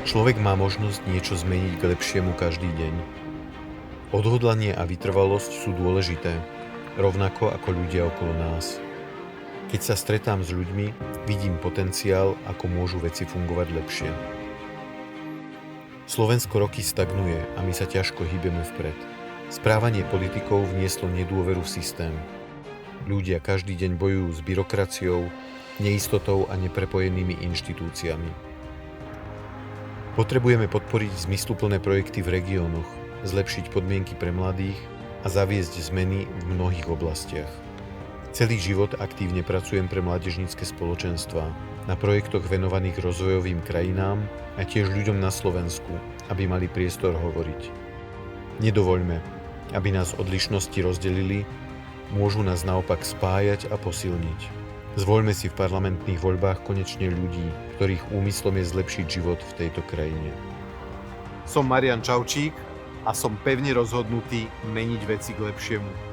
Človek má možnosť niečo zmeniť k lepšiemu každý deň. Odhodlanie a vytrvalosť sú dôležité, rovnako ako ľudia okolo nás. Keď sa stretám s ľuďmi, vidím potenciál, ako môžu veci fungovať lepšie. Slovensko roky stagnuje a my sa ťažko hýbeme vpred. Správanie politikov vnieslo nedôveru v systém. Ľudia každý deň bojujú s byrokraciou, neistotou a neprepojenými inštitúciami. Potrebujeme podporiť zmysluplné projekty v regiónoch, zlepšiť podmienky pre mladých a zaviesť zmeny v mnohých oblastiach. Celý život aktívne pracujem pre mládežnícke spoločenstvá, na projektoch venovaných rozvojovým krajinám a tiež ľuďom na Slovensku, aby mali priestor hovoriť. Nedovoľme, aby nás odlišnosti rozdelili, môžu nás naopak spájať a posilniť. Zvoľme si v parlamentných voľbách konečne ľudí, ktorých úmyslom je zlepšiť život v tejto krajine. Som Marian Čaučík a som pevne rozhodnutý meniť veci k lepšiemu.